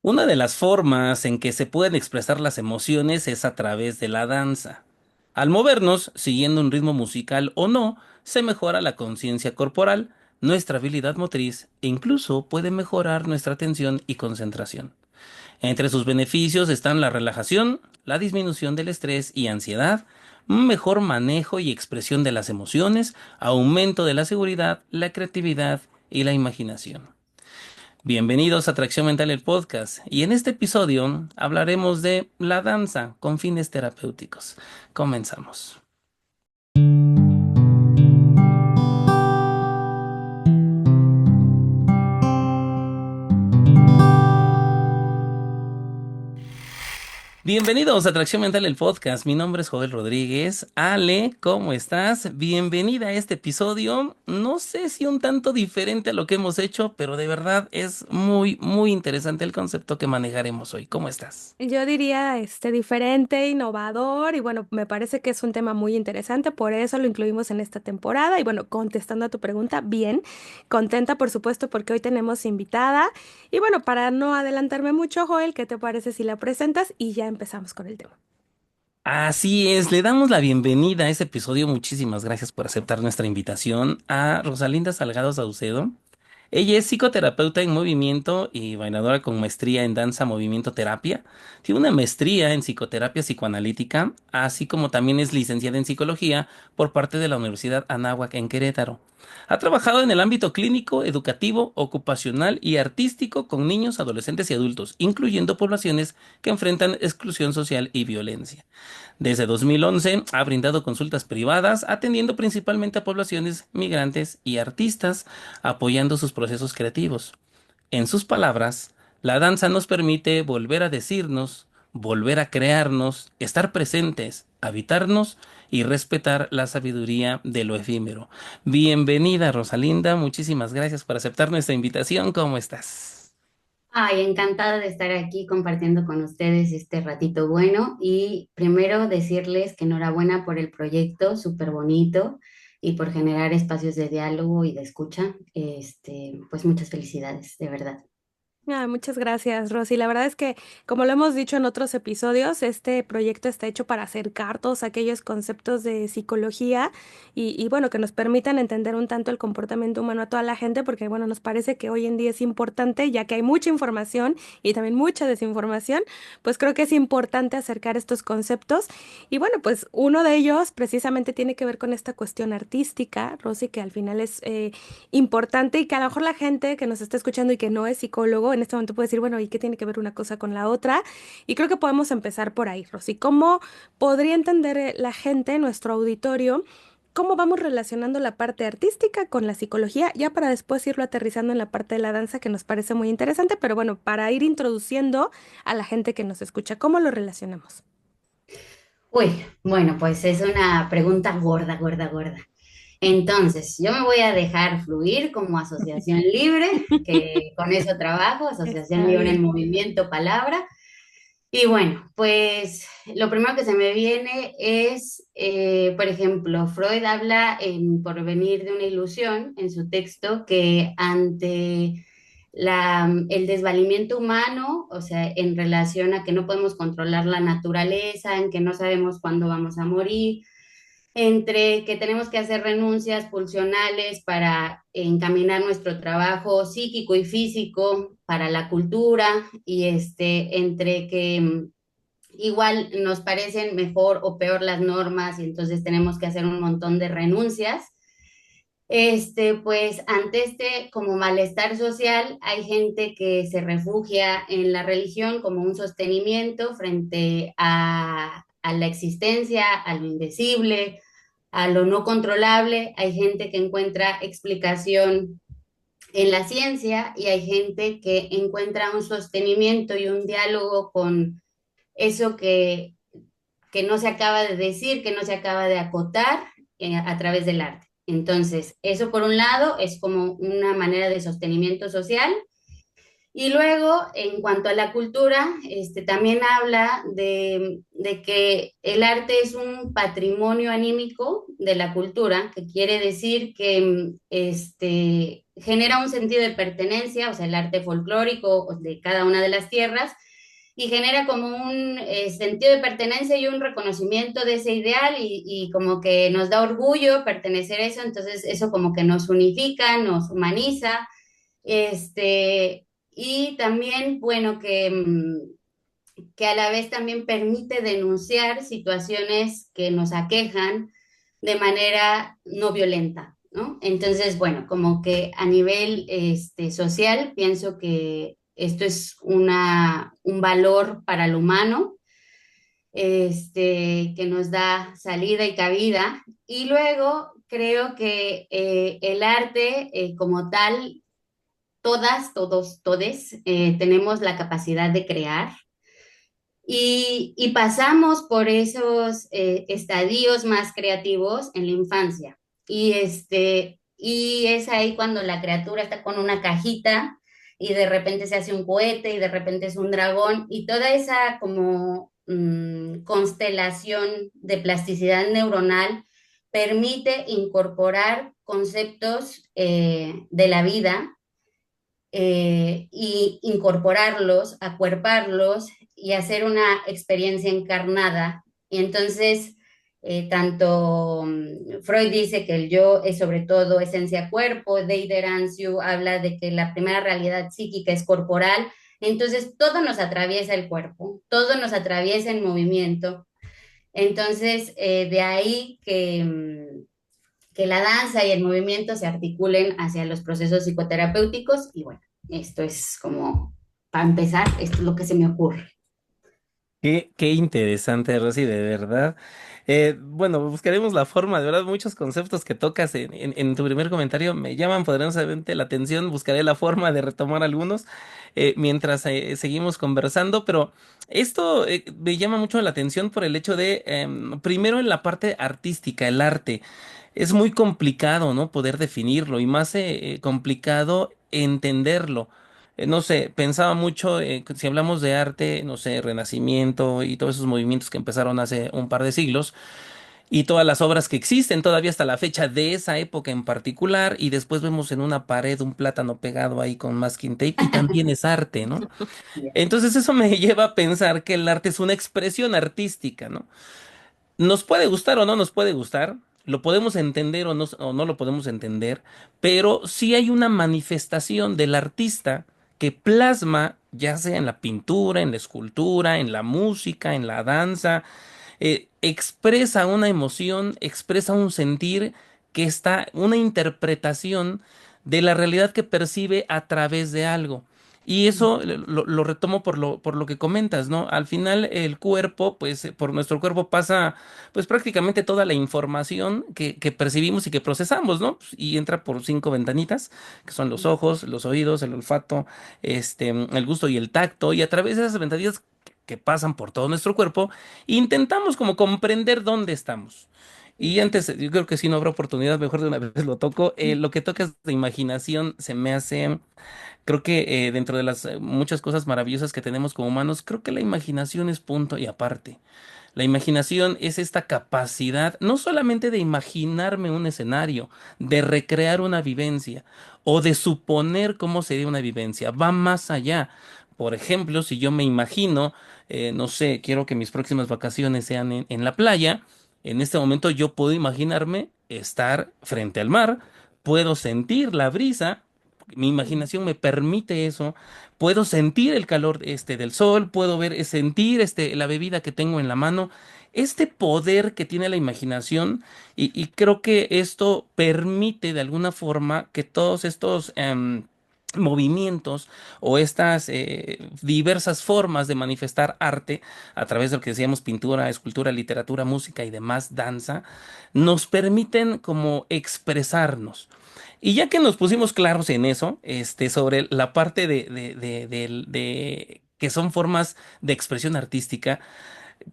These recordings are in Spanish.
Una de las formas en que se pueden expresar las emociones es a través de la danza. Al movernos, siguiendo un ritmo musical o no, se mejora la conciencia corporal, nuestra habilidad motriz e incluso puede mejorar nuestra atención y concentración. Entre sus beneficios están la relajación, la disminución del estrés y ansiedad, un mejor manejo y expresión de las emociones, aumento de la seguridad, la creatividad y la imaginación. Bienvenidos a Atracción Mental, el podcast, y en este episodio hablaremos de la danza con fines terapéuticos. Comenzamos. Bienvenidos a Atracción Mental, el podcast. Mi nombre es Joel Rodríguez. Ale, ¿cómo estás? Bienvenida a este episodio. No sé si un tanto diferente a lo que hemos hecho, pero de verdad es muy interesante el concepto que manejaremos hoy. ¿Cómo estás? Yo diría diferente, innovador y bueno, me parece que es un tema muy interesante, por eso lo incluimos en esta temporada y bueno, contestando a tu pregunta, bien, contenta por supuesto porque hoy tenemos invitada y bueno, para no adelantarme mucho, Joel, ¿qué te parece si la presentas y ya empezamos con el tema? Así es, le damos la bienvenida a este episodio. Muchísimas gracias por aceptar nuestra invitación a Rosalinda Salgado Saucedo. Ella es psicoterapeuta en movimiento y bailadora con maestría en danza, movimiento, terapia. Tiene una maestría en psicoterapia psicoanalítica, así como también es licenciada en psicología por parte de la Universidad Anáhuac en Querétaro. Ha trabajado en el ámbito clínico, educativo, ocupacional y artístico con niños, adolescentes y adultos, incluyendo poblaciones que enfrentan exclusión social y violencia. Desde 2011 ha brindado consultas privadas, atendiendo principalmente a poblaciones migrantes y artistas, apoyando sus procesos creativos. En sus palabras, la danza nos permite volver a decirnos, volver a crearnos, estar presentes, habitarnos y respetar la sabiduría de lo efímero. Bienvenida, Rosalinda. Muchísimas gracias por aceptar nuestra invitación. ¿Cómo estás? Ay, encantada de estar aquí compartiendo con ustedes este ratito bueno y primero decirles que enhorabuena por el proyecto, súper bonito y por generar espacios de diálogo y de escucha. Pues muchas felicidades, de verdad. Muchas gracias, Rosy. La verdad es que, como lo hemos dicho en otros episodios, este proyecto está hecho para acercar todos aquellos conceptos de psicología y bueno, que nos permitan entender un tanto el comportamiento humano a toda la gente, porque bueno, nos parece que hoy en día es importante, ya que hay mucha información y también mucha desinformación, pues creo que es importante acercar estos conceptos. Y bueno, pues uno de ellos precisamente tiene que ver con esta cuestión artística, Rosy, que al final es importante y que a lo mejor la gente que nos está escuchando y que no es psicólogo en este momento puede decir, bueno, ¿y qué tiene que ver una cosa con la otra? Y creo que podemos empezar por ahí, Rosy. ¿Cómo podría entender la gente, nuestro auditorio, cómo vamos relacionando la parte artística con la psicología, ya para después irlo aterrizando en la parte de la danza que nos parece muy interesante, pero bueno, para ir introduciendo a la gente que nos escucha, ¿cómo lo relacionamos? Uy, bueno, pues es una pregunta gorda, gorda, gorda. Entonces, yo me voy a dejar fluir como asociación libre, que con eso trabajo, asociación Está libre en bien. movimiento, palabra. Y bueno, pues lo primero que se me viene es, por ejemplo, Freud habla en Porvenir de una ilusión, en su texto, que ante el desvalimiento humano, o sea, en relación a que no podemos controlar la naturaleza, en que no sabemos cuándo vamos a morir, entre que tenemos que hacer renuncias pulsionales para encaminar nuestro trabajo psíquico y físico para la cultura y entre que igual nos parecen mejor o peor las normas y entonces tenemos que hacer un montón de renuncias. Pues ante este como malestar social hay gente que se refugia en la religión como un sostenimiento frente a la existencia, a lo indecible, a lo no controlable. Hay gente que encuentra explicación en la ciencia y hay gente que encuentra un sostenimiento y un diálogo con eso que no se acaba de decir, que no se acaba de acotar a través del arte. Entonces, eso por un lado es como una manera de sostenimiento social. Y luego, en cuanto a la cultura, también habla de que el arte es un patrimonio anímico de la cultura, que quiere decir que genera un sentido de pertenencia, o sea, el arte folclórico de cada una de las tierras, y genera como un sentido de pertenencia y un reconocimiento de ese ideal y como que nos da orgullo pertenecer a eso, entonces eso como que nos unifica, nos humaniza, y también, bueno, que a la vez también permite denunciar situaciones que nos aquejan de manera no violenta, ¿no? Entonces, bueno, como que a nivel social pienso que esto es un valor para el humano, que nos da salida y cabida. Y luego creo que el arte como tal, todas, todos, todes, tenemos la capacidad de crear y pasamos por esos estadios más creativos en la infancia. Y es ahí cuando la criatura está con una cajita y de repente se hace un cohete y de repente es un dragón y toda esa como constelación de plasticidad neuronal permite incorporar conceptos de la vida y incorporarlos, acuerparlos y hacer una experiencia encarnada. Y entonces, tanto Freud dice que el yo es sobre todo esencia-cuerpo, Deiderancio habla de que la primera realidad psíquica es corporal, entonces todo nos atraviesa el cuerpo, todo nos atraviesa el movimiento. Entonces, de ahí que la danza y el movimiento se articulen hacia los procesos psicoterapéuticos y bueno, esto es como, para empezar, esto es lo que se me ocurre. Qué interesante, Rosy, de verdad. Bueno, buscaremos la forma, de verdad, muchos conceptos que tocas en tu primer comentario me llaman poderosamente la atención. Buscaré la forma de retomar algunos mientras seguimos conversando, pero esto me llama mucho la atención por el hecho de, primero en la parte artística, el arte. Es muy complicado, ¿no? Poder definirlo y más complicado entenderlo. No sé, pensaba mucho, si hablamos de arte, no sé, Renacimiento y todos esos movimientos que empezaron hace un par de siglos y todas las obras que existen todavía hasta la fecha de esa época en particular y después vemos en una pared un plátano pegado ahí con masking tape y también es arte, ¿no? Entonces eso me lleva a pensar que el arte es una expresión artística, ¿no? Nos puede gustar o no nos puede gustar, lo podemos entender o no lo podemos entender, pero sí hay una manifestación del artista que plasma, ya sea en la pintura, en la escultura, en la música, en la danza, expresa una emoción, expresa un sentir que está, una interpretación de la realidad que percibe a través de algo. Y eso lo retomo por lo que comentas, ¿no? Al final el cuerpo, pues por nuestro cuerpo pasa pues prácticamente toda la información que percibimos y que procesamos, ¿no? Pues, y entra por cinco ventanitas, que son los ojos, los oídos, el olfato, el gusto y el tacto. Y a través de esas ventanitas que pasan por todo nuestro cuerpo, intentamos como comprender dónde estamos. Y antes, yo creo que si no habrá oportunidad, mejor de una vez lo toco. Lo que tocas de imaginación se me hace, creo que dentro de las muchas cosas maravillosas que tenemos como humanos, creo que la imaginación es punto y aparte. La imaginación es esta capacidad no solamente de imaginarme un escenario, de recrear una vivencia o de suponer cómo sería una vivencia, va más allá. Por ejemplo, si yo me imagino, no sé, quiero que mis próximas vacaciones sean en la playa, en este momento yo puedo imaginarme estar frente al mar, puedo sentir la brisa, mi imaginación me permite eso, puedo sentir el calor del sol, puedo ver, sentir la bebida que tengo en la mano, este poder que tiene la imaginación y creo que esto permite de alguna forma que todos estos movimientos o estas diversas formas de manifestar arte a través de lo que decíamos pintura, escultura, literatura, música y demás, danza, nos permiten como expresarnos. Y ya que nos pusimos claros en eso, sobre la parte de que son formas de expresión artística,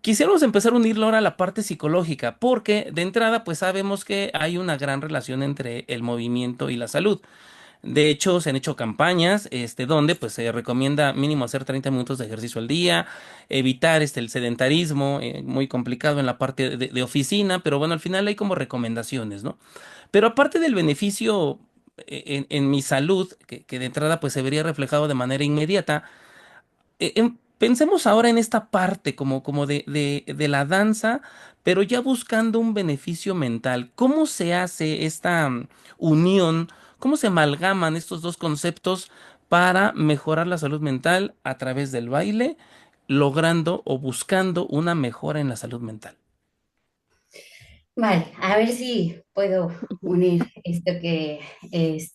quisiéramos empezar a unirlo ahora a la parte psicológica, porque de entrada, pues sabemos que hay una gran relación entre el movimiento y la salud. De hecho, se han hecho campañas, donde pues se recomienda mínimo hacer 30 minutos de ejercicio al día, evitar el sedentarismo, muy complicado en la parte de oficina, pero bueno, al final hay como recomendaciones, ¿no? Pero aparte del beneficio en mi salud, que de entrada pues se vería reflejado de manera inmediata, pensemos ahora en esta parte como de la danza, pero ya buscando un beneficio mental. ¿Cómo se hace esta unión? ¿Cómo se amalgaman estos dos conceptos para mejorar la salud mental a través del baile, logrando o buscando una mejora en la salud mental? Vale, a ver si puedo unir esto que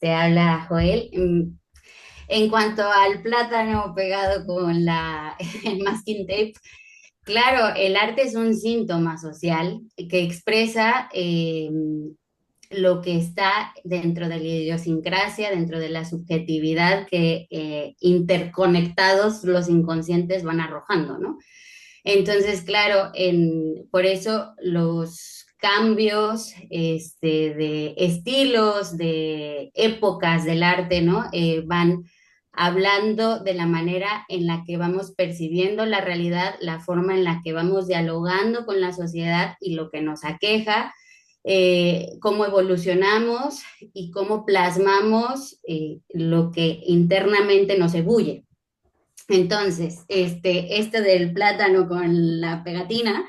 habla Joel. En cuanto al plátano pegado con el masking tape, claro, el arte es un síntoma social que expresa lo que está dentro de la idiosincrasia, dentro de la subjetividad que interconectados los inconscientes van arrojando, ¿no? Entonces, claro, por eso los cambios de estilos, de épocas del arte, ¿no? Van hablando de la manera en la que vamos percibiendo la realidad, la forma en la que vamos dialogando con la sociedad y lo que nos aqueja, cómo evolucionamos y cómo plasmamos lo que internamente nos ebulle. Entonces, esto del plátano con la pegatina,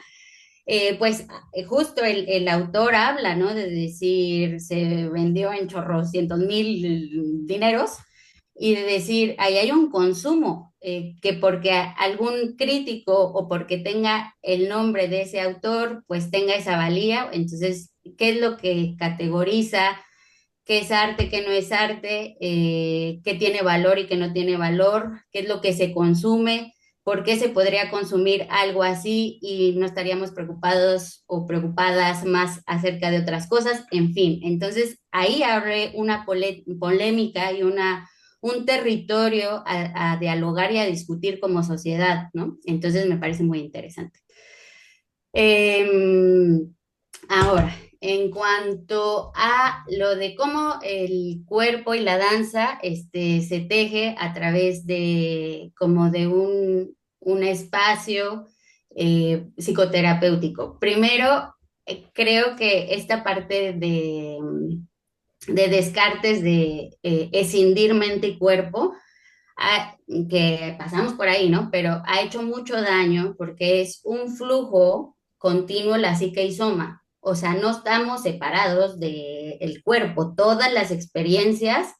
pues justo el autor habla, ¿no? De decir, se vendió en chorrocientos mil dineros y de decir, ahí hay un consumo, que porque algún crítico o porque tenga el nombre de ese autor, pues tenga esa valía. Entonces, ¿qué es lo que categoriza? ¿Qué es arte, qué no es arte? ¿Qué tiene valor y qué no tiene valor? ¿Qué es lo que se consume? ¿Por qué se podría consumir algo así y no estaríamos preocupados o preocupadas más acerca de otras cosas? En fin, entonces ahí abre una polémica y un territorio a dialogar y a discutir como sociedad, ¿no? Entonces me parece muy interesante. Em, Ahora, en cuanto a lo de cómo el cuerpo y la danza se teje a través de como de un espacio psicoterapéutico. Primero, creo que esta parte de Descartes de escindir mente y cuerpo, que pasamos por ahí, ¿no? Pero ha hecho mucho daño porque es un flujo continuo la psique y soma. O sea, no estamos separados del cuerpo, todas las experiencias.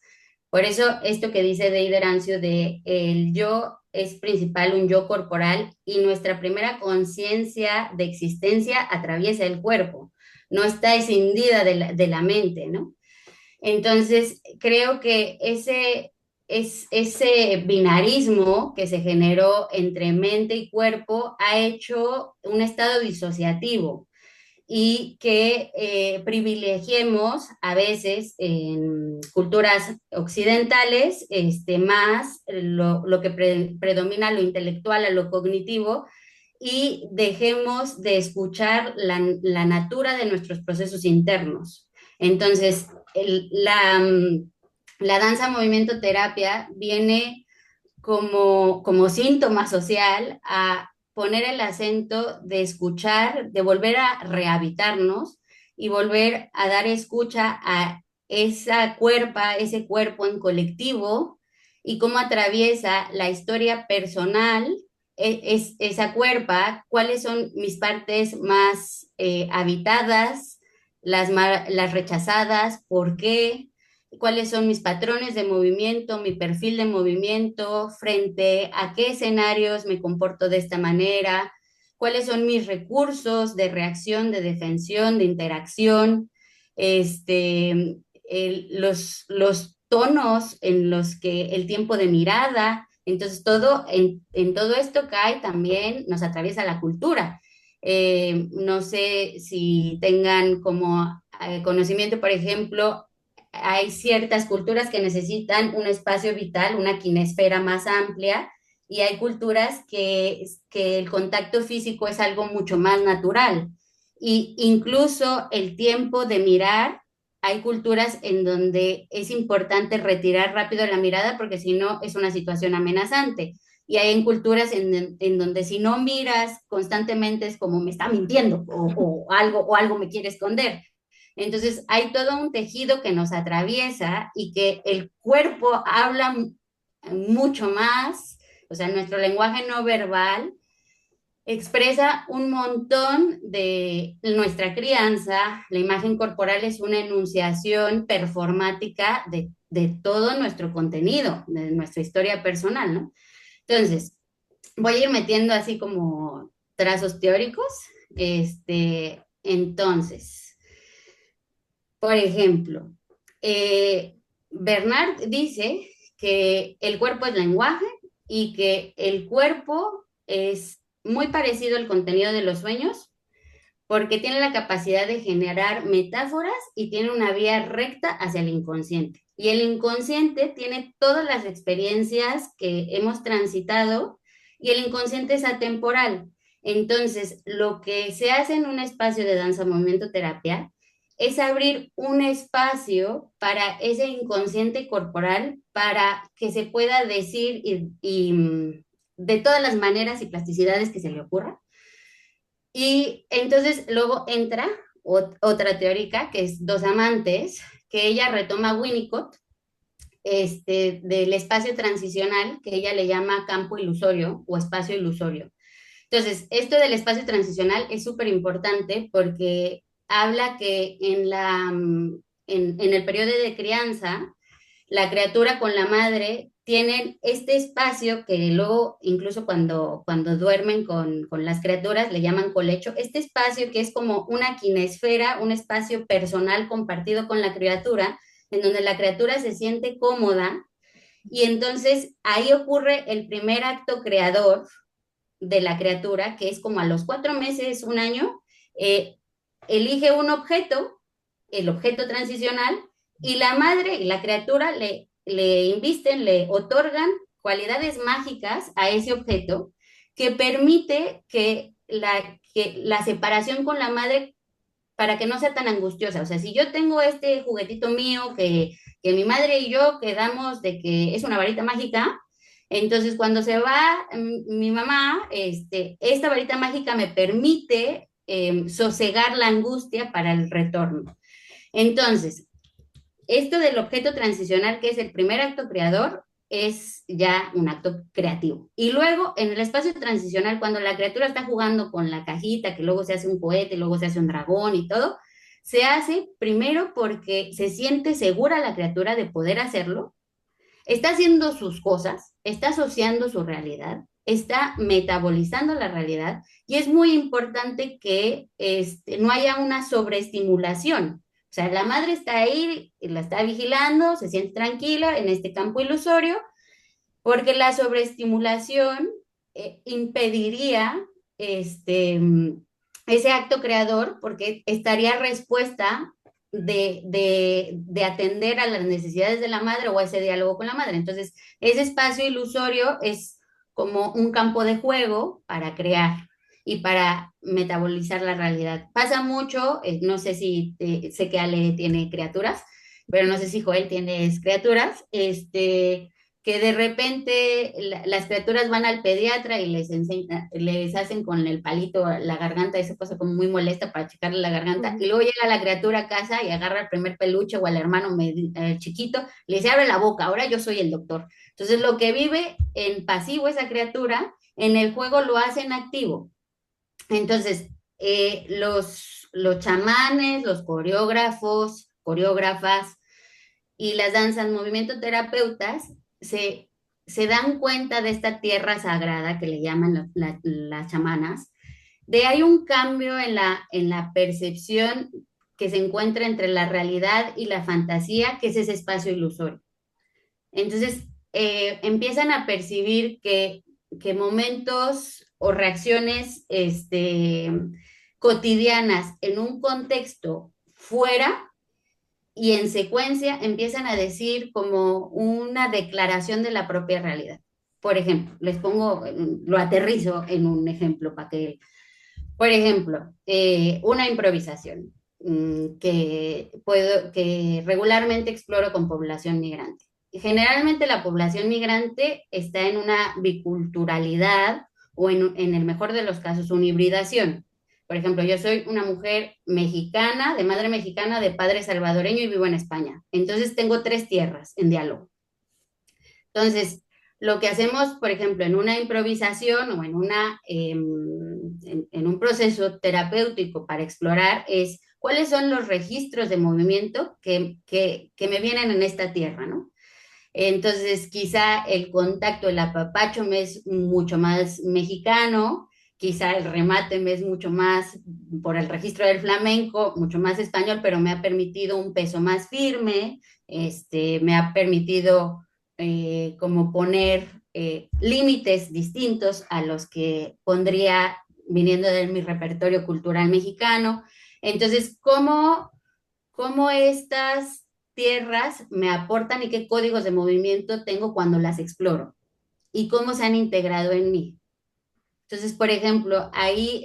Por eso esto que dice Deiderancio de el yo es principal, un yo corporal, y nuestra primera conciencia de existencia atraviesa el cuerpo, no está escindida de la mente, ¿no? Entonces, creo que ese binarismo que se generó entre mente y cuerpo ha hecho un estado disociativo y que privilegiemos a veces en culturas occidentales más lo que predomina lo intelectual a lo cognitivo y dejemos de escuchar la natura de nuestros procesos internos. Entonces, la danza movimiento terapia viene como síntoma social a poner el acento de escuchar, de volver a rehabitarnos y volver a dar escucha a ese cuerpo en colectivo y cómo atraviesa la historia personal, esa cuerpa, cuáles son mis partes más habitadas, las rechazadas, por qué, cuáles son mis patrones de movimiento, mi perfil de movimiento, frente a qué escenarios me comporto de esta manera, cuáles son mis recursos de reacción, de defensión, de interacción, los tonos en los que el tiempo de mirada, entonces en todo esto cae también, nos atraviesa la cultura. No sé si tengan como conocimiento, por ejemplo, hay ciertas culturas que necesitan un espacio vital, una quinesfera más amplia, y hay culturas que el contacto físico es algo mucho más natural. Y incluso el tiempo de mirar hay culturas en donde es importante retirar rápido la mirada porque si no es una situación amenazante. Y hay en culturas en donde si no miras constantemente es como me está mintiendo o algo me quiere esconder. Entonces hay todo un tejido que nos atraviesa y que el cuerpo habla mucho más, o sea, nuestro lenguaje no verbal expresa un montón de nuestra crianza. La imagen corporal es una enunciación performática de todo nuestro contenido, de nuestra historia personal, ¿no? Entonces, voy a ir metiendo así como trazos teóricos. Entonces, por ejemplo, Bernard dice que el cuerpo es lenguaje y que el cuerpo es muy parecido al contenido de los sueños porque tiene la capacidad de generar metáforas y tiene una vía recta hacia el inconsciente. Y el inconsciente tiene todas las experiencias que hemos transitado y el inconsciente es atemporal. Entonces, lo que se hace en un espacio de danza, movimiento, terapia es abrir un espacio para ese inconsciente corporal para que se pueda decir de todas las maneras y plasticidades que se le ocurra. Y entonces luego entra otra teórica que es Dos Amantes, que ella retoma Winnicott, del espacio transicional, que ella le llama campo ilusorio o espacio ilusorio. Entonces, esto del espacio transicional es súper importante porque habla que en el periodo de crianza, la criatura con la madre tienen este espacio que luego, incluso cuando duermen con las criaturas, le llaman colecho, este espacio que es como una quinesfera, un espacio personal compartido con la criatura, en donde la criatura se siente cómoda y entonces ahí ocurre el primer acto creador de la criatura, que es como a los 4 meses, un año, eh, elige un objeto, el objeto transicional, y la madre y la criatura le invisten, le otorgan cualidades mágicas a ese objeto que permite que la separación con la madre para que no sea tan angustiosa. O sea, si yo tengo este juguetito mío que mi madre y yo quedamos de que es una varita mágica, entonces cuando se va mi mamá, esta varita mágica me permite sosegar la angustia para el retorno. Entonces, esto del objeto transicional, que es el primer acto creador, es ya un acto creativo. Y luego, en el espacio transicional, cuando la criatura está jugando con la cajita, que luego se hace un cohete, luego se hace un dragón y todo, se hace primero porque se siente segura la criatura de poder hacerlo, está haciendo sus cosas, está asociando su realidad, está metabolizando la realidad y es muy importante que no haya una sobreestimulación. O sea, la madre está ahí, la está vigilando, se siente tranquila en este campo ilusorio, porque la sobreestimulación impediría ese acto creador, porque estaría respuesta de atender a las necesidades de la madre o a ese diálogo con la madre. Entonces, ese espacio ilusorio es como un campo de juego para crear y para metabolizar la realidad. Pasa mucho, no sé si, sé que Ale tiene criaturas, pero no sé si Joel tiene criaturas, que de repente las criaturas van al pediatra y les hacen con el palito la garganta, esa cosa como muy molesta para checarle la garganta, y luego llega la criatura a casa y agarra el primer peluche o al hermano chiquito, le dice, abre la boca, ahora yo soy el doctor. Entonces lo que vive en pasivo esa criatura, en el juego lo hace en activo. Entonces, los chamanes, los coreógrafos, coreógrafas y las danzas movimiento terapeutas se, se dan cuenta de esta tierra sagrada que le llaman las chamanas, de hay un cambio en la percepción que se encuentra entre la realidad y la fantasía, que es ese espacio ilusorio. Entonces, empiezan a percibir que momentos o reacciones cotidianas en un contexto fuera y en secuencia empiezan a decir como una declaración de la propia realidad. Por ejemplo, les pongo, lo aterrizo en un ejemplo para que, por ejemplo, una improvisación. que regularmente exploro con población migrante. Generalmente la población migrante está en una biculturalidad o en el mejor de los casos, una hibridación. Por ejemplo, yo soy una mujer mexicana, de madre mexicana, de padre salvadoreño y vivo en España. Entonces tengo tres tierras en diálogo. Entonces, lo que hacemos, por ejemplo, en una improvisación o en un proceso terapéutico para explorar es cuáles son los registros de movimiento que me vienen en esta tierra, ¿no? Entonces, quizá el contacto, el apapacho me es mucho más mexicano, quizá el remate me es mucho más, por el registro del flamenco, mucho más español, pero me ha permitido un peso más firme, me ha permitido como poner límites distintos a los que pondría viniendo de mi repertorio cultural mexicano. Entonces, cómo estas tierras me aportan y qué códigos de movimiento tengo cuando las exploro y cómo se han integrado en mí? Entonces, por ejemplo, ahí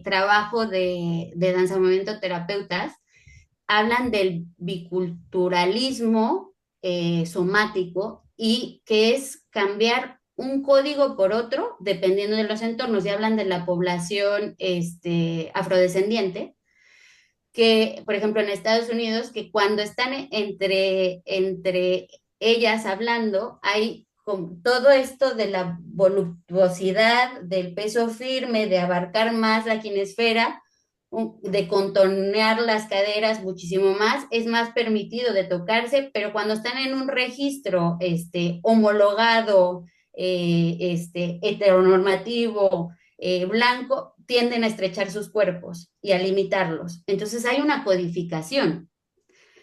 trabajo de danza movimiento terapeutas hablan del biculturalismo somático y que es cambiar un código por otro dependiendo de los entornos. Y hablan de la población afrodescendiente, que, por ejemplo, en Estados Unidos, que cuando están entre ellas hablando, hay como todo esto de la voluptuosidad, del peso firme, de abarcar más la quinesfera, de contornear las caderas muchísimo más, es más permitido de tocarse, pero cuando están en un registro homologado, heteronormativo, blanco, tienden a estrechar sus cuerpos y a limitarlos. Entonces hay una codificación.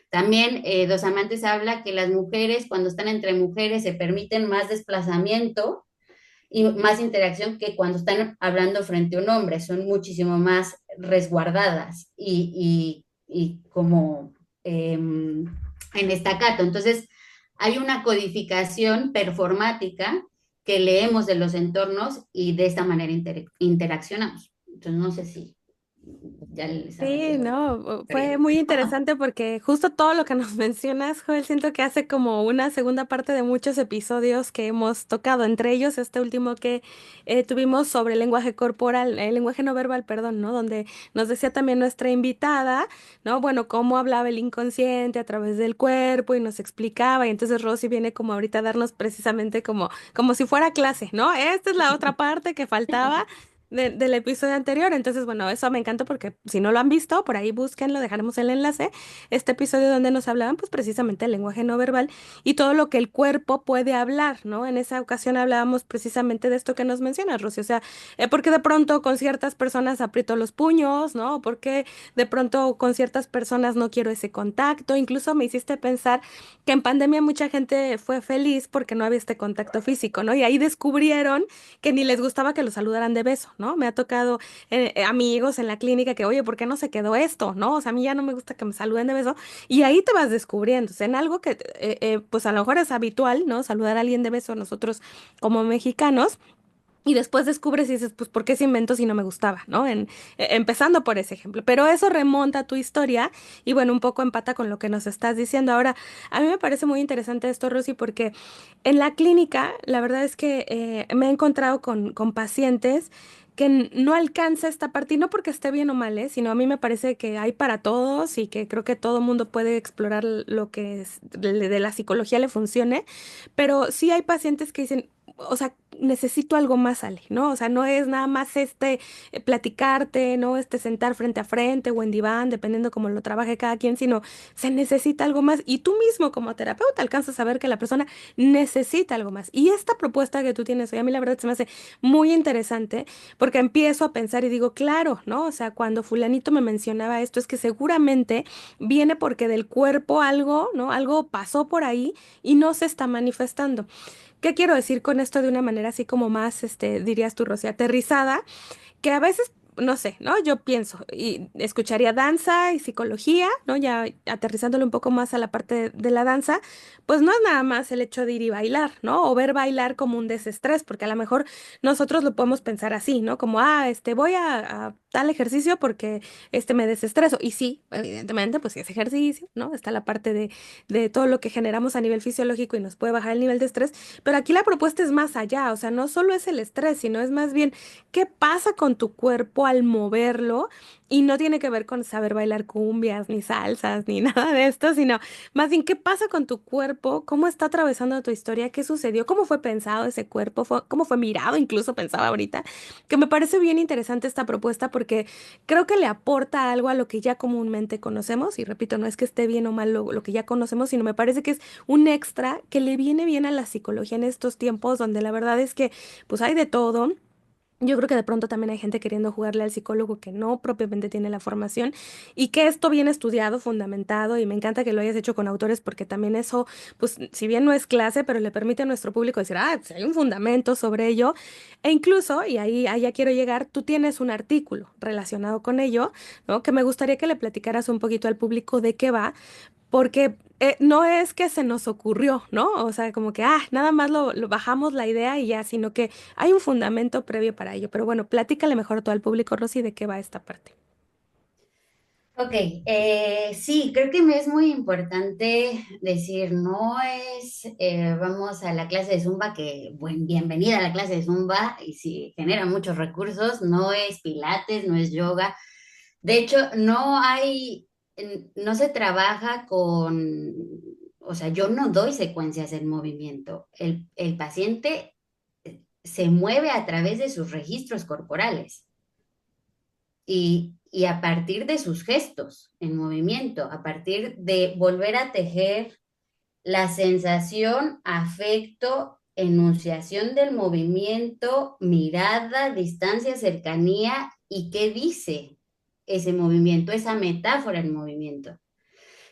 También Dos Amantes habla que las mujeres, cuando están entre mujeres, se permiten más desplazamiento y más interacción que cuando están hablando frente a un hombre, son muchísimo más resguardadas y como en estacato. Entonces, hay una codificación performática que leemos de los entornos y de esta manera interaccionamos. Entonces, no sé si ya les habrá Sí, quedado no, fue claro. muy interesante porque justo todo lo que nos mencionas, Joel, siento que hace como una segunda parte de muchos episodios que hemos tocado, entre ellos este último que tuvimos sobre el lenguaje corporal, el lenguaje no verbal, perdón, ¿no? Donde nos decía también nuestra invitada, ¿no? Bueno, cómo hablaba el inconsciente a través del cuerpo y nos explicaba, y entonces Rosy viene como ahorita a darnos precisamente como si fuera clase, ¿no? Esta es la otra parte que faltaba del episodio anterior. Entonces, bueno, eso me encanta porque si no lo han visto, por ahí búsquenlo, dejaremos el enlace. Este episodio donde nos hablaban, pues precisamente el lenguaje no verbal y todo lo que el cuerpo puede hablar, ¿no? En esa ocasión hablábamos precisamente de esto que nos mencionas, Rosy. O sea, porque de pronto con ciertas personas aprieto los puños, ¿no? Porque de pronto con ciertas personas no quiero ese contacto. Incluso me hiciste pensar que en pandemia mucha gente fue feliz porque no había este contacto físico, ¿no? Y ahí descubrieron que ni les gustaba que los saludaran de beso, ¿no? Me ha tocado amigos en la clínica que, oye, ¿por qué no se quedó esto? ¿No? O sea, a mí ya no me gusta que me saluden de beso. Y ahí te vas descubriendo, o sea, en algo que, pues a lo mejor es habitual, ¿no? Saludar a alguien de beso nosotros como mexicanos. Y después descubres y dices, pues, ¿por qué se inventó si no me gustaba? ¿No? Empezando por ese ejemplo. Pero eso remonta a tu historia y bueno, un poco empata con lo que nos estás diciendo. Ahora, a mí me parece muy interesante esto, Rosy, porque en la clínica, la verdad es que me he encontrado con pacientes que no alcanza esta parte, y no porque esté bien o mal, sino a mí me parece que hay para todos y que creo que todo mundo puede explorar lo que de la psicología le funcione, pero sí hay pacientes que dicen, o sea, necesito algo más, Ale, ¿no? O sea, no es nada más platicarte, ¿no? Sentar frente a frente o en diván, dependiendo cómo lo trabaje cada quien, sino se necesita algo más. Y tú mismo como terapeuta alcanzas a ver que la persona necesita algo más. Y esta propuesta que tú tienes hoy, a mí la verdad se me hace muy interesante porque empiezo a pensar y digo, claro, ¿no? O sea, cuando fulanito me mencionaba esto, es que seguramente viene porque del cuerpo algo, ¿no? Algo pasó por ahí y no se está manifestando. ¿Qué quiero decir con esto de una manera así como más, dirías tú, Rosy, aterrizada? Que a veces, no sé, ¿no? Yo pienso y escucharía danza y psicología, ¿no? Ya aterrizándolo un poco más a la parte de la danza, pues no es nada más el hecho de ir y bailar, ¿no? O ver bailar como un desestrés, porque a lo mejor nosotros lo podemos pensar así, ¿no? Como, voy a tal ejercicio porque me desestreso. Y sí, evidentemente, pues sí es ejercicio, ¿no? Está la parte de todo lo que generamos a nivel fisiológico y nos puede bajar el nivel de estrés, pero aquí la propuesta es más allá, o sea, no solo es el estrés, sino es más bien qué pasa con tu cuerpo al moverlo y no tiene que ver con saber bailar cumbias, ni salsas, ni nada de esto, sino más bien qué pasa con tu cuerpo, cómo está atravesando tu historia, qué sucedió, cómo fue pensado ese cuerpo, cómo fue mirado, incluso pensaba ahorita, que me parece bien interesante esta propuesta porque creo que le aporta algo a lo que ya comúnmente conocemos, y repito, no es que esté bien o mal lo que ya conocemos, sino me parece que es un extra que le viene bien a la psicología en estos tiempos donde la verdad es que pues hay de todo. Yo creo que de pronto también hay gente queriendo jugarle al psicólogo que no propiamente tiene la formación y que esto viene estudiado, fundamentado y me encanta que lo hayas hecho con autores porque también eso, pues si bien no es clase, pero le permite a nuestro público decir, ah, pues hay un fundamento sobre ello e incluso, y ahí ya quiero llegar, tú tienes un artículo relacionado con ello, ¿no? Que me gustaría que le platicaras un poquito al público de qué va porque no es que se nos ocurrió, ¿no? O sea, como que, nada más lo bajamos la idea y ya, sino que hay un fundamento previo para ello. Pero bueno, platícale mejor a todo el público, Rosy, de qué va esta parte. Ok, sí, creo que me es muy importante decir, no es vamos a la clase de Zumba, que bienvenida a la clase de Zumba, y si genera muchos recursos, no es Pilates, no es yoga. De hecho, no se trabaja con, o sea, yo no doy secuencias en movimiento. El paciente se mueve a través de sus registros corporales y a partir de sus gestos en movimiento, a partir de volver a tejer la sensación, afecto, enunciación del movimiento, mirada, distancia, cercanía y qué dice ese movimiento, esa metáfora en movimiento.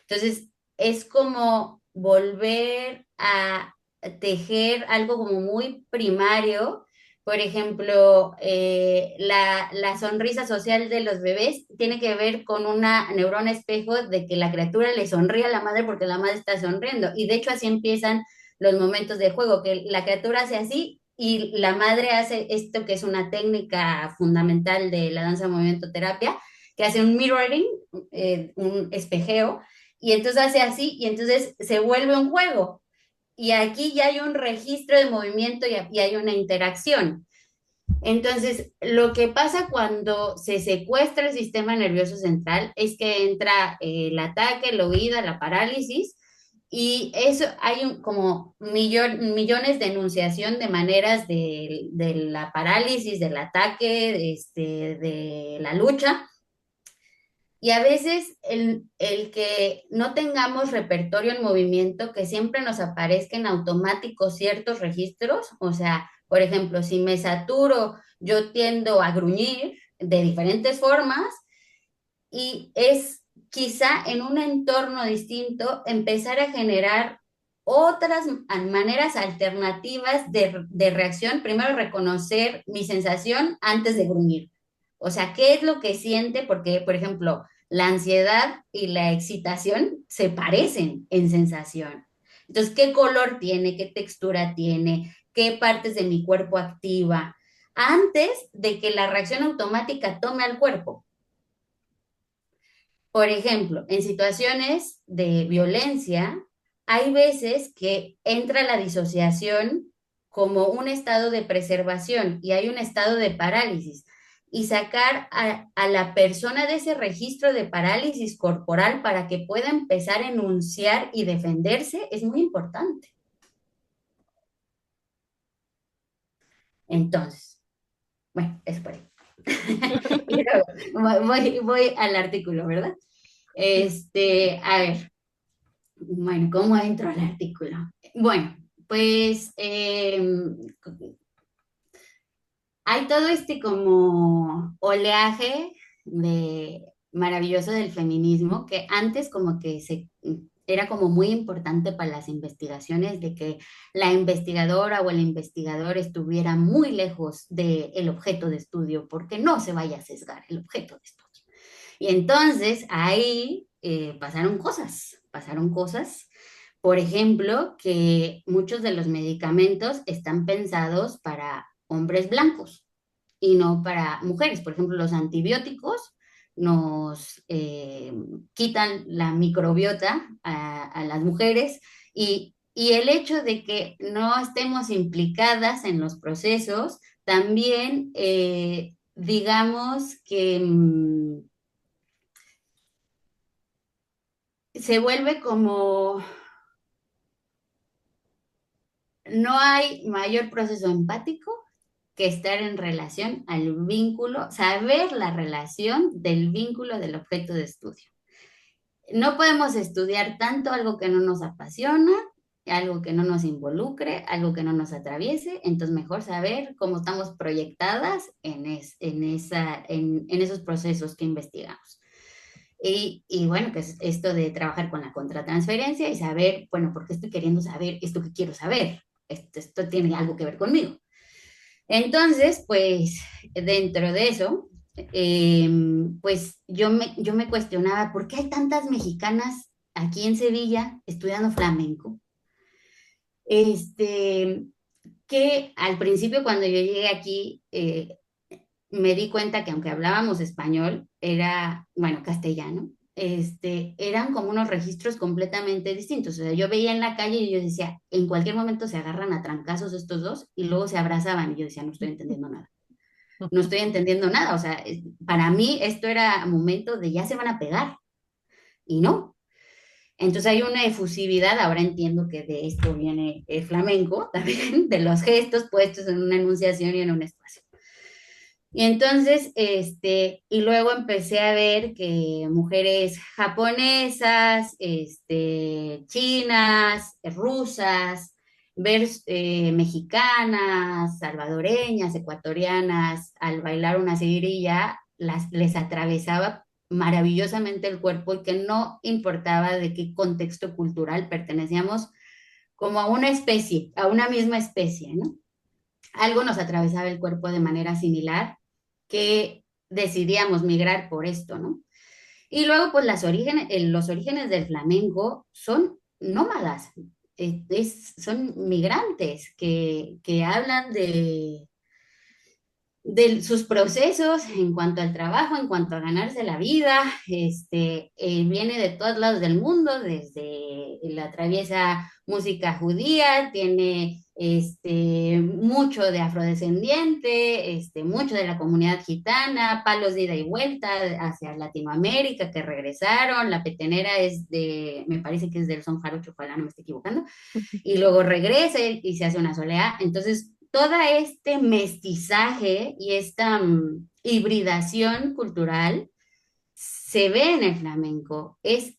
Entonces, es como volver a tejer algo como muy primario. Por ejemplo, la sonrisa social de los bebés tiene que ver con una neurona espejo de que la criatura le sonríe a la madre porque la madre está sonriendo. Y de hecho así empiezan los momentos de juego, que la criatura hace así y la madre hace esto que es una técnica fundamental de la danza movimiento terapia, que hace un mirroring, un espejeo, y entonces hace así y entonces se vuelve un juego. Y aquí ya hay un registro de movimiento y hay una interacción. Entonces, lo que pasa cuando se secuestra el sistema nervioso central es que entra el ataque, la huida, la parálisis, y eso hay como millones de enunciación de maneras de la parálisis, del ataque, de la lucha. Y a veces el que no tengamos repertorio en movimiento, que siempre nos aparezca en automático ciertos registros, o sea, por ejemplo, si me saturo, yo tiendo a gruñir de diferentes formas y es quizá en un entorno distinto empezar a generar otras maneras alternativas de reacción. Primero reconocer mi sensación antes de gruñir. O sea, ¿qué es lo que siente? Porque, por ejemplo, la ansiedad y la excitación se parecen en sensación. Entonces, ¿qué color tiene? ¿Qué textura tiene? ¿Qué partes de mi cuerpo activa? Antes de que la reacción automática tome al cuerpo. Por ejemplo, en situaciones de violencia, hay veces que entra la disociación como un estado de preservación y hay un estado de parálisis. Y sacar a la persona de ese registro de parálisis corporal para que pueda empezar a enunciar y defenderse es muy importante. Entonces, bueno, es por ahí. Y luego voy al artículo, ¿verdad? A ver, bueno, ¿cómo entro al artículo? Bueno, pues hay todo este como oleaje maravilloso del feminismo que antes como que era como muy importante para las investigaciones de que la investigadora o el investigador estuviera muy lejos del objeto de estudio porque no se vaya a sesgar el objeto de estudio. Y entonces ahí pasaron cosas, por ejemplo, que muchos de los medicamentos están pensados para hombres blancos. y no para mujeres. Por ejemplo, los antibióticos nos quitan la microbiota a las mujeres y el hecho de que no estemos implicadas en los procesos también, digamos que se vuelve como, no hay mayor proceso empático que estar en relación al vínculo, saber la relación del vínculo del objeto de estudio. No podemos estudiar tanto algo que no nos apasiona, algo que no nos involucre, algo que no nos atraviese, entonces mejor saber cómo estamos proyectadas en esos procesos que investigamos. Y bueno, que es esto de trabajar con la contratransferencia y saber, bueno, ¿por qué estoy queriendo saber esto que quiero saber? Esto tiene algo que ver conmigo. Entonces, pues dentro de eso, eh, pues yo me cuestionaba, ¿por qué hay tantas mexicanas aquí en Sevilla estudiando flamenco? Este, que al principio cuando yo llegué aquí, me di cuenta que aunque hablábamos español, era, bueno, castellano, eran como unos registros completamente distintos. O sea, yo veía en la calle y yo decía, en cualquier momento se agarran a trancazos estos dos y luego se abrazaban y yo decía, no estoy entendiendo nada. No estoy entendiendo nada. O sea, para mí esto era momento de ya se van a pegar y no. Entonces hay una efusividad, ahora entiendo que de esto viene el flamenco también, de los gestos puestos en una enunciación y en un espacio. Y entonces, y luego empecé a ver que mujeres japonesas, chinas, rusas, ver mexicanas, salvadoreñas, ecuatorianas, al bailar una seguirilla, les atravesaba maravillosamente el cuerpo y que no importaba de qué contexto cultural pertenecíamos, como a una especie, a una misma especie, ¿no? Algo nos atravesaba el cuerpo de manera similar que decidíamos migrar por esto, ¿no? Y luego, pues los orígenes del flamenco son nómadas, son migrantes que hablan de sus procesos en cuanto al trabajo, en cuanto a ganarse la vida, viene de todos lados del mundo, desde la atraviesa música judía, tiene mucho de afrodescendiente, mucho de la comunidad gitana, palos de ida y vuelta hacia Latinoamérica que regresaron, la petenera me parece que es del son jarocho, ojalá no me esté equivocando, y luego regresa y se hace una soleá. Entonces, todo este mestizaje y esta hibridación cultural se ve en el flamenco, es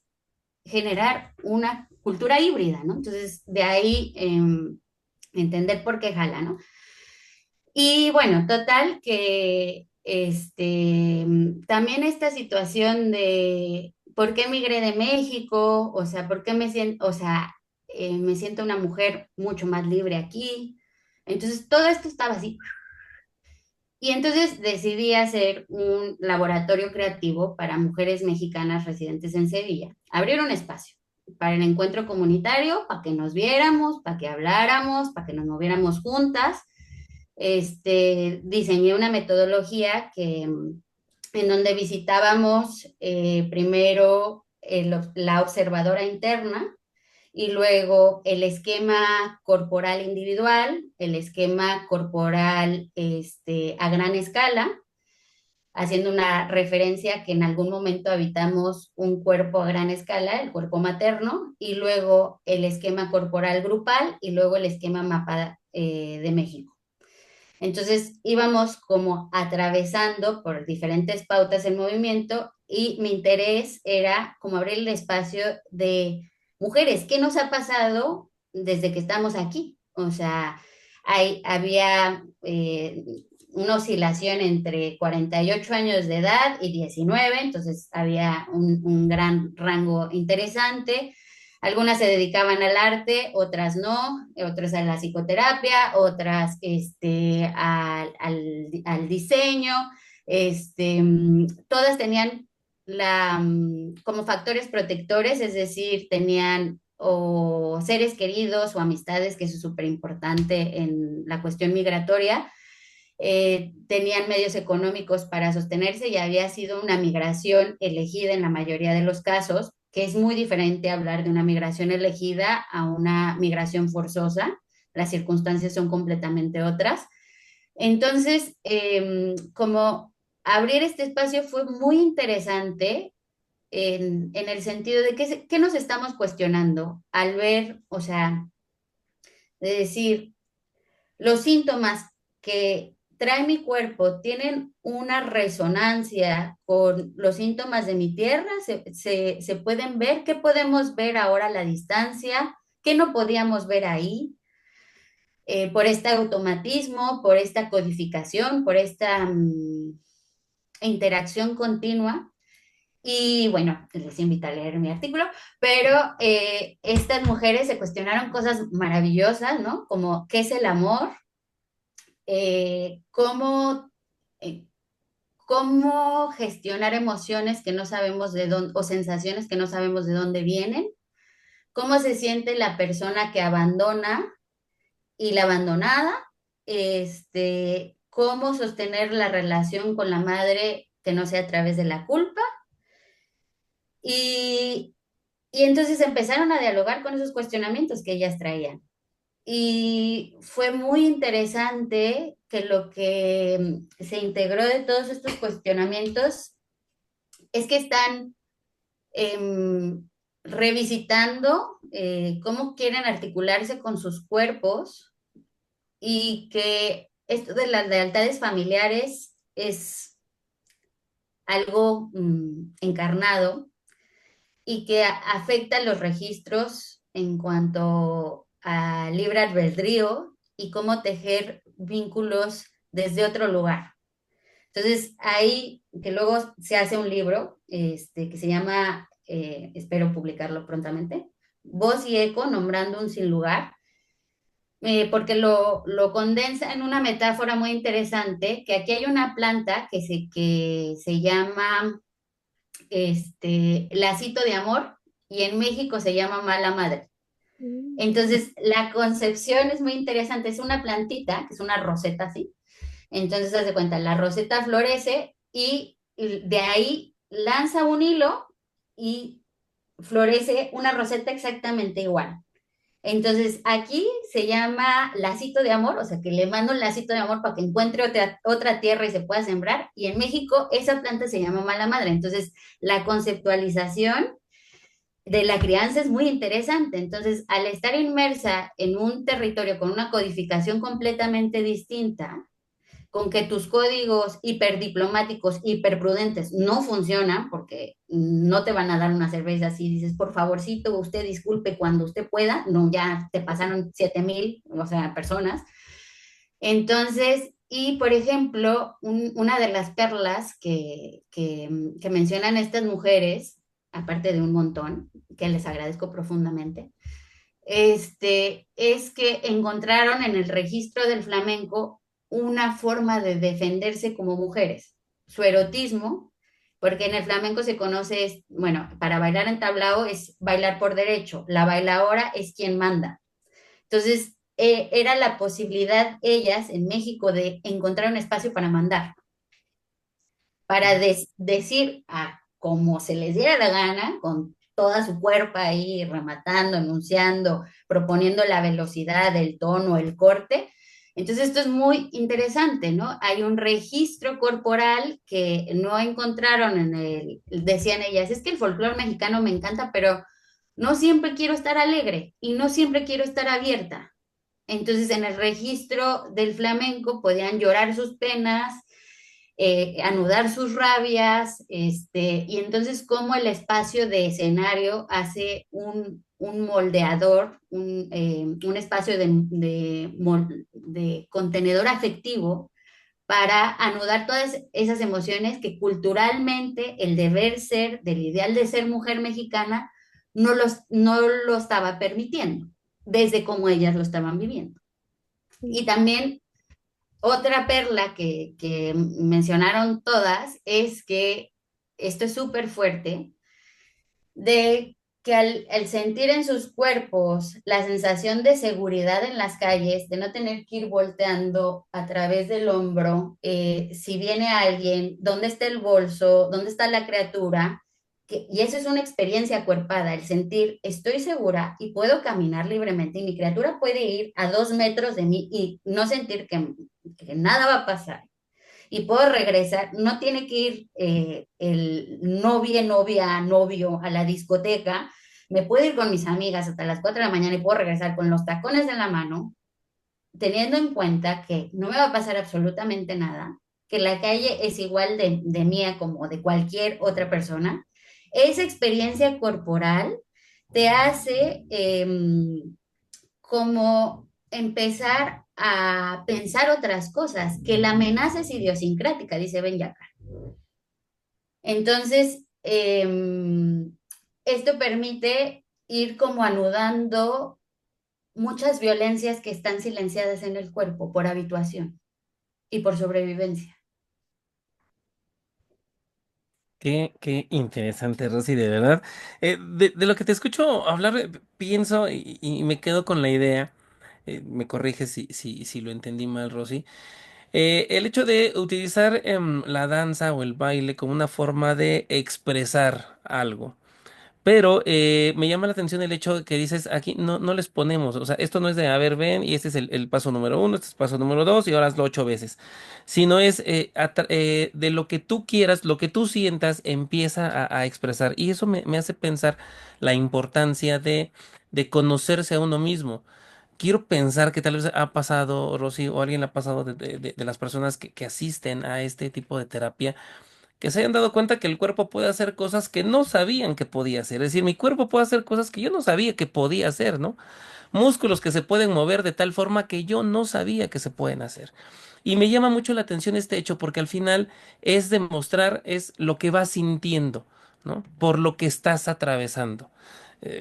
generar una cultura híbrida, ¿no? Entonces, de ahí entender por qué jala, ¿no? Y bueno, total que también esta situación de por qué migré de México, o sea, por qué o sea, me siento una mujer mucho más libre aquí. Entonces, todo esto estaba así. Y entonces decidí hacer un laboratorio creativo para mujeres mexicanas residentes en Sevilla. Abrir un espacio para el encuentro comunitario, para que nos viéramos, para que habláramos, para que nos moviéramos juntas. Diseñé una metodología en donde visitábamos primero la observadora interna y luego el esquema corporal individual, el esquema corporal a gran escala, haciendo una referencia que en algún momento habitamos un cuerpo a gran escala, el cuerpo materno, y luego el esquema corporal grupal y luego el esquema mapa de México. Entonces íbamos como atravesando por diferentes pautas el movimiento y mi interés era como abrir el espacio de mujeres. ¿Qué nos ha pasado desde que estamos aquí? O sea, había una oscilación entre 48 años de edad y 19, entonces había un gran rango interesante. Algunas se dedicaban al arte, otras no, otras a la psicoterapia, otras al diseño. Todas tenían como factores protectores, es decir, tenían o seres queridos o amistades, que eso es súper importante en la cuestión migratoria, tenían medios económicos para sostenerse y había sido una migración elegida en la mayoría de los casos, que es muy diferente hablar de una migración elegida a una migración forzosa. Las circunstancias son completamente otras. Entonces, como abrir este espacio fue muy interesante en el sentido de qué nos estamos cuestionando al ver, o sea, de decir, los síntomas que trae mi cuerpo tienen una resonancia con los síntomas de mi tierra, se pueden ver, ¿qué podemos ver ahora a la distancia? ¿Qué no podíamos ver ahí? Por este automatismo, por esta codificación, por esta interacción continua. Y bueno, les invito a leer mi artículo, pero estas mujeres se cuestionaron cosas maravillosas, ¿no? Como qué es el amor, cómo, eh, cómo gestionar emociones que no sabemos de dónde, o sensaciones que no sabemos de dónde vienen, cómo se siente la persona que abandona y la abandonada, cómo sostener la relación con la madre que no sea a través de la culpa. Y, y entonces empezaron a dialogar con esos cuestionamientos que ellas traían. Y fue muy interesante que lo que se integró de todos estos cuestionamientos es que están revisitando cómo quieren articularse con sus cuerpos y que esto de las lealtades familiares es algo encarnado y que afecta los registros en cuanto a libre albedrío y cómo tejer vínculos desde otro lugar. Entonces, ahí que luego se hace un libro que se llama, espero publicarlo prontamente, Voz y Eco, nombrando un sin lugar, porque lo condensa en una metáfora muy interesante, que aquí hay una planta que se llama lacito de amor y en México se llama mala madre. Mm. Entonces, la concepción es muy interesante, es una plantita, que es una roseta así. Entonces, haz de cuenta, la roseta florece y de ahí lanza un hilo y florece una roseta exactamente igual. Entonces, aquí se llama lacito de amor, o sea, que le mando un lacito de amor para que encuentre otra tierra y se pueda sembrar. Y en México esa planta se llama mala madre. Entonces, la conceptualización de la crianza es muy interesante. Entonces, al estar inmersa en un territorio con una codificación completamente distinta, con que tus códigos hiperdiplomáticos, hiperprudentes no funcionan, porque no te van a dar una cerveza así, dices, por favorcito, usted disculpe cuando usted pueda, no, ya te pasaron 7,000, o sea, personas. Entonces, y por ejemplo, una de las perlas que mencionan estas mujeres, aparte de un montón, que les agradezco profundamente, es que encontraron en el registro del flamenco una forma de defenderse como mujeres, su erotismo, porque en el flamenco se conoce, bueno, para bailar en tablao es bailar por derecho, la bailaora es quien manda. Entonces, era la posibilidad ellas en México de encontrar un espacio para mandar, para decir a como se les diera la gana, con toda su cuerpo ahí rematando, enunciando, proponiendo la velocidad, el tono, el corte. Entonces esto es muy interesante, ¿no? Hay un registro corporal que no encontraron decían ellas, es que el folclore mexicano me encanta, pero no siempre quiero estar alegre y no siempre quiero estar abierta. Entonces en el registro del flamenco podían llorar sus penas, anudar sus rabias, y entonces cómo el espacio de escenario hace un moldeador, un espacio de contenedor afectivo para anudar todas esas emociones que culturalmente el deber ser, del ideal de ser mujer mexicana, no lo estaba permitiendo, desde cómo ellas lo estaban viviendo. Y también otra perla que mencionaron todas es que esto es súper fuerte, de que al sentir en sus cuerpos la sensación de seguridad en las calles, de no tener que ir volteando a través del hombro, si viene alguien, dónde está el bolso, dónde está la criatura, y eso es una experiencia acuerpada, el sentir estoy segura y puedo caminar libremente y mi criatura puede ir a 2 metros de mí y no sentir que nada va a pasar y puedo regresar, no tiene que ir el novia, novia, novio a la discoteca, me puedo ir con mis amigas hasta las 4 de la mañana y puedo regresar con los tacones en la mano, teniendo en cuenta que no me va a pasar absolutamente nada, que la calle es igual de mía como de cualquier otra persona. Esa experiencia corporal te hace como empezar a pensar otras cosas, que la amenaza es idiosincrática, dice Ben Yacca. Entonces, esto permite ir como anudando muchas violencias que están silenciadas en el cuerpo por habituación y por sobrevivencia. Qué interesante, Rosy, de verdad. De lo que te escucho hablar, pienso y me quedo con la idea. Me corrige si lo entendí mal, Rosy. El hecho de utilizar la danza o el baile como una forma de expresar algo. Pero me llama la atención el hecho de que dices, aquí no les ponemos, o sea, esto no es de, a ver, ven, y este es el paso número uno, este es el paso número dos, y ahora hazlo 8 veces, sino es de lo que tú quieras, lo que tú sientas, empieza a expresar. Y eso me hace pensar la importancia de conocerse a uno mismo. Quiero pensar que tal vez ha pasado, Rosy, o alguien le ha pasado de las personas que asisten a este tipo de terapia que se hayan dado cuenta que el cuerpo puede hacer cosas que no sabían que podía hacer. Es decir, mi cuerpo puede hacer cosas que yo no sabía que podía hacer, ¿no? Músculos que se pueden mover de tal forma que yo no sabía que se pueden hacer. Y me llama mucho la atención este hecho porque al final es demostrar, es lo que vas sintiendo, ¿no? Por lo que estás atravesando.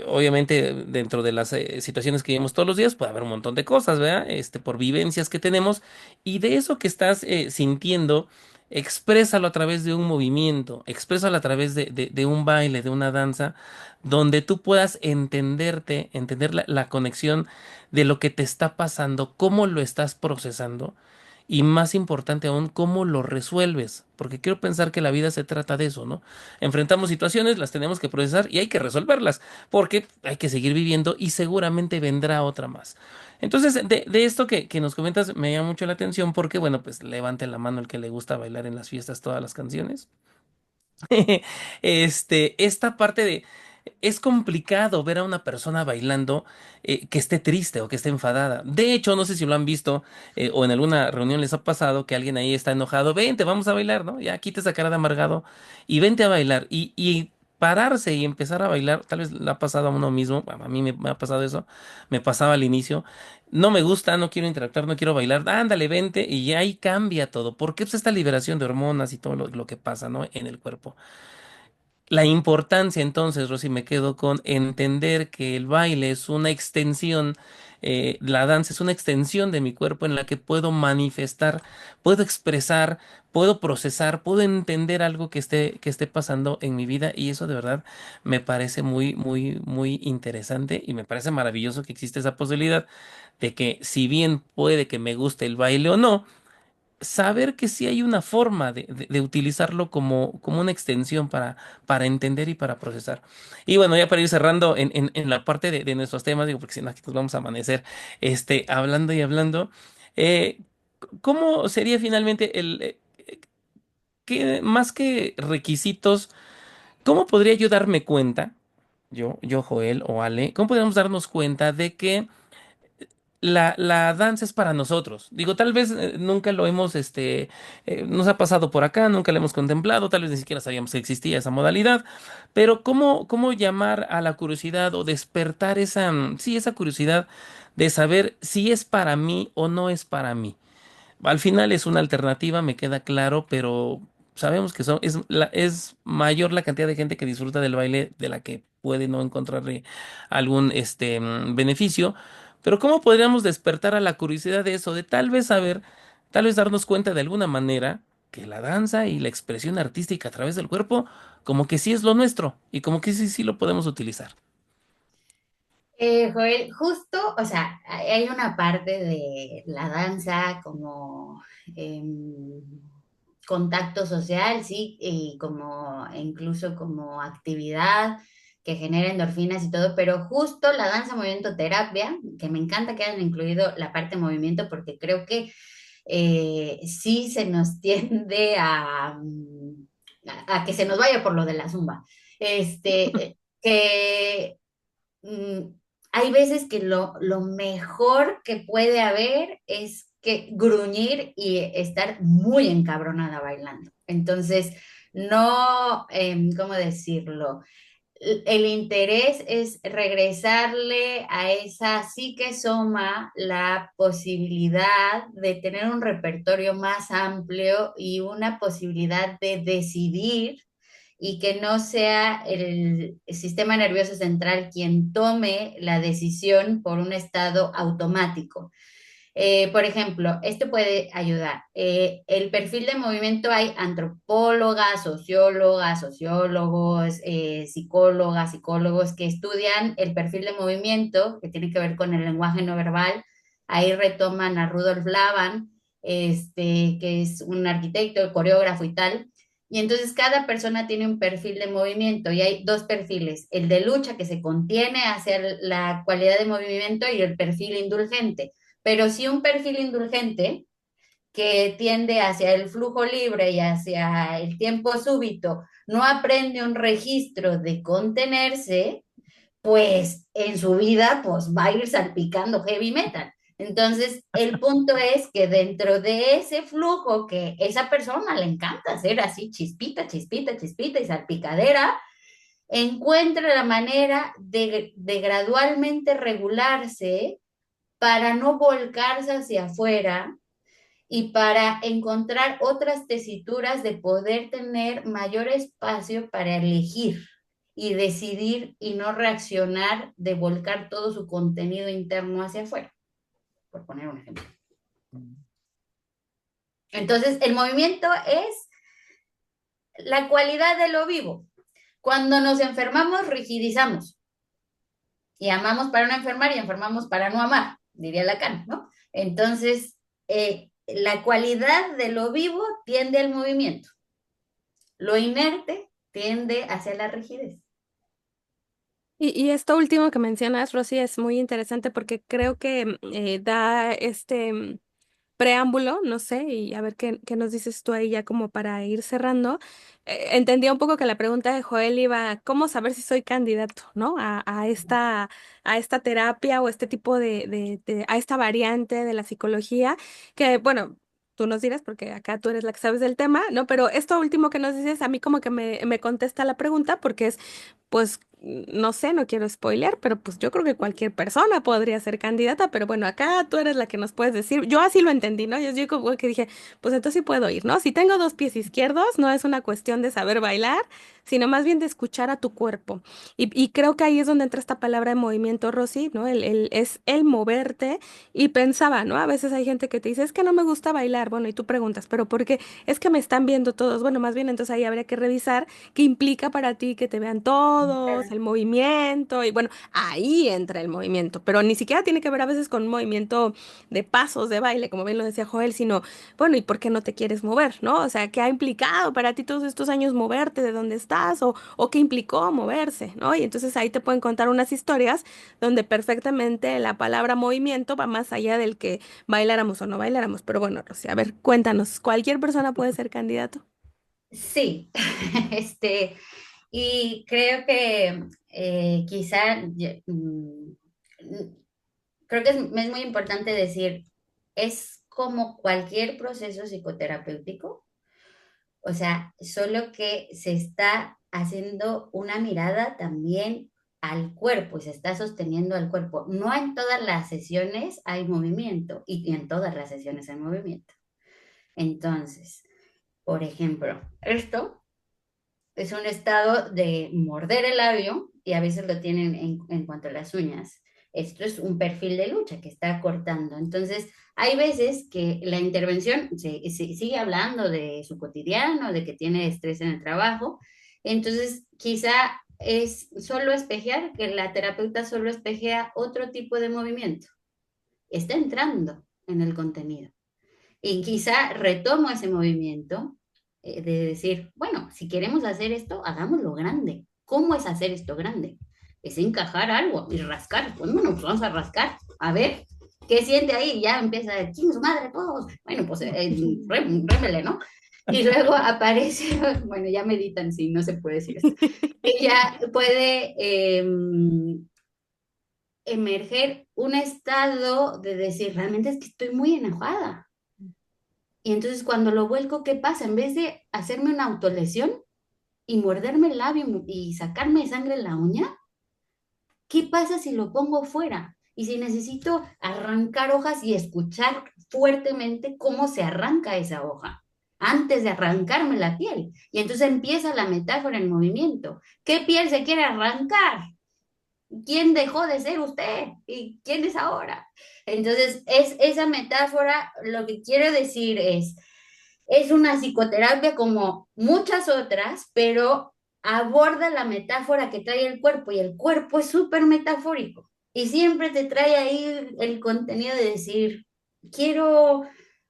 Obviamente, dentro de las situaciones que vivimos todos los días, puede haber un montón de cosas, ¿verdad? Por vivencias que tenemos. Y de eso que estás sintiendo, exprésalo a través de un movimiento, exprésalo a través de un baile, de una danza, donde tú puedas entenderte, entender la conexión de lo que te está pasando, cómo lo estás procesando y más importante aún, cómo lo resuelves. Porque quiero pensar que la vida se trata de eso, ¿no? Enfrentamos situaciones, las tenemos que procesar y hay que resolverlas, porque hay que seguir viviendo y seguramente vendrá otra más. Entonces, de esto que nos comentas me llama mucho la atención porque, bueno, pues levante la mano el que le gusta bailar en las fiestas todas las canciones. Esta parte de, es complicado ver a una persona bailando que esté triste o que esté enfadada. De hecho, no sé si lo han visto o en alguna reunión les ha pasado que alguien ahí está enojado. Vente, vamos a bailar, ¿no? Ya quita esa cara de amargado y vente a bailar. Y pararse y empezar a bailar, tal vez le ha pasado a uno mismo, a mí me ha pasado eso, me pasaba al inicio. No me gusta, no quiero interactuar, no quiero bailar. Ándale, vente y ya ahí cambia todo. Porque pues esta liberación de hormonas y todo lo que pasa, ¿no? En el cuerpo. La importancia entonces, Rosy, me quedo con entender que el baile es una extensión, la danza es una extensión de mi cuerpo en la que puedo manifestar, puedo expresar, puedo procesar, puedo entender algo que esté pasando en mi vida y eso de verdad me parece muy interesante y me parece maravilloso que existe esa posibilidad de que si bien puede que me guste el baile o no, saber que sí hay una forma de utilizarlo como una extensión para entender y para procesar. Y bueno, ya para ir cerrando en la parte de nuestros temas, digo, porque si no, aquí nos vamos a amanecer, hablando y hablando, ¿cómo sería finalmente más que requisitos, cómo podría yo darme cuenta, yo, Joel o Ale, cómo podríamos darnos cuenta de que la danza es para nosotros? Digo, tal vez nunca lo hemos, nos ha pasado por acá, nunca lo hemos contemplado, tal vez ni siquiera sabíamos que existía esa modalidad, pero ¿cómo llamar a la curiosidad o despertar esa, sí, esa curiosidad de saber si es para mí o no es para mí? Al final es una alternativa, me queda claro, pero sabemos que es mayor la cantidad de gente que disfruta del baile de la que puede no encontrarle algún beneficio. Pero ¿cómo podríamos despertar a la curiosidad de eso? De tal vez saber, tal vez darnos cuenta de alguna manera que la danza y la expresión artística a través del cuerpo, como que sí es lo nuestro y como que sí lo podemos utilizar. Joel, justo, o sea, hay una parte de la danza como em, contacto social, sí, y como incluso como actividad que genera endorfinas y todo, pero justo la danza movimiento terapia, que me encanta que hayan incluido la parte de movimiento porque creo que sí se nos tiende a que se nos vaya por lo de la zumba. Que mm, hay veces que lo mejor que puede haber es que gruñir y estar muy encabronada bailando. Entonces, no, ¿cómo decirlo? El interés es regresarle a esa psique soma la posibilidad de tener un repertorio más amplio y una posibilidad de decidir y que no sea el sistema nervioso central quien tome la decisión por un estado automático. Por ejemplo, esto puede ayudar. El perfil de movimiento hay antropólogas, sociólogas, sociólogos, psicólogas, psicólogos que estudian el perfil de movimiento que tiene que ver con el lenguaje no verbal. Ahí retoman a Rudolf Laban, que es un arquitecto, coreógrafo y tal. Y entonces cada persona tiene un perfil de movimiento y hay dos perfiles, el de lucha que se contiene hacia la cualidad de movimiento y el perfil indulgente. Pero si un perfil indulgente que tiende hacia el flujo libre y hacia el tiempo súbito no aprende un registro de contenerse, pues en su vida pues va a ir salpicando heavy metal. Entonces, el punto es que dentro de ese flujo que esa persona le encanta hacer así chispita, chispita, chispita y salpicadera, encuentra la manera de gradualmente regularse para no volcarse hacia afuera y para encontrar otras tesituras de poder tener mayor espacio para elegir y decidir y no reaccionar de volcar todo su contenido interno hacia afuera, por poner un ejemplo. Entonces, el movimiento es la cualidad de lo vivo. Cuando nos enfermamos, rigidizamos y amamos para no enfermar y enfermamos para no amar, diría Lacan, ¿no? Entonces, la cualidad de lo vivo tiende al movimiento, lo inerte tiende hacia la rigidez. Y esto último que mencionas, Rosy, es muy interesante porque creo que da preámbulo, no sé, y a ver qué nos dices tú ahí ya como para ir cerrando. Entendía un poco que la pregunta de Joel iba, ¿cómo saber si soy candidato, ¿no? A esta terapia o este tipo a esta variante de la psicología, que bueno. Tú nos dirás, porque acá tú eres la que sabes del tema, ¿no? Pero esto último que nos dices, a mí como que me contesta la pregunta, porque es, pues, no sé, no quiero spoilear, pero pues yo creo que cualquier persona podría ser candidata, pero bueno, acá tú eres la que nos puedes decir. Yo así lo entendí, ¿no? Yo como que dije, pues entonces sí puedo ir, ¿no? Si tengo dos pies izquierdos, no es una cuestión de saber bailar, sino más bien de escuchar a tu cuerpo. Y creo que ahí es donde entra esta palabra de movimiento, Rosy, ¿no? Es el moverte. Y pensaba, ¿no? A veces hay gente que te dice, es que no me gusta bailar. Bueno, y tú preguntas, ¿pero por qué? Es que me están viendo todos. Bueno, más bien entonces ahí habría que revisar qué implica para ti que te vean todos, el movimiento. Y bueno, ahí entra el movimiento, pero ni siquiera tiene que ver a veces con un movimiento de pasos de baile, como bien lo decía Joel, sino, bueno, ¿y por qué no te quieres mover, no? O sea, ¿qué ha implicado para ti todos estos años moverte de donde estás o qué implicó moverse, ¿no? Y entonces ahí te pueden contar unas historias donde perfectamente la palabra movimiento va más allá del que bailáramos o no bailáramos. Pero bueno, Rosy, a ver, cuéntanos, ¿cualquier persona puede ser candidato? Sí, este, y creo que quizá, creo que es muy importante decir, es como cualquier proceso psicoterapéutico, o sea, solo que se está haciendo una mirada también al cuerpo y se está sosteniendo al cuerpo. No en todas las sesiones hay movimiento y en todas las sesiones hay movimiento. Entonces, por ejemplo, esto es un estado de morder el labio y a veces lo tienen en cuanto a las uñas. Esto es un perfil de lucha que está cortando. Entonces, hay veces que la intervención sigue hablando de su cotidiano, de que tiene estrés en el trabajo. Entonces, quizá es solo espejear, que la terapeuta solo espejea otro tipo de movimiento. Está entrando en el contenido. Y quizá retomo ese movimiento de decir, bueno, si queremos hacer esto, hagámoslo grande. ¿Cómo es hacer esto grande? Es encajar algo y rascar. Pues bueno, pues vamos a rascar. A ver, ¿qué siente ahí? Ya empieza a decir, su madre, todos. Bueno, pues rémele, ¿no? Y luego aparece, bueno, ya meditan, sí, no se puede decir esto. Ella puede emerger un estado de decir, realmente es que estoy muy enojada. Y entonces cuando lo vuelco, ¿qué pasa? En vez de hacerme una autolesión y morderme el labio y sacarme sangre en la uña, ¿qué pasa si lo pongo fuera? Y si necesito arrancar hojas y escuchar fuertemente cómo se arranca esa hoja antes de arrancarme la piel. Y entonces empieza la metáfora en movimiento. ¿Qué piel se quiere arrancar? ¿Quién dejó de ser usted? ¿Y quién es ahora? Entonces, es esa metáfora, lo que quiero decir es una psicoterapia como muchas otras, pero aborda la metáfora que trae el cuerpo y el cuerpo es súper metafórico y siempre te trae ahí el contenido de decir, quiero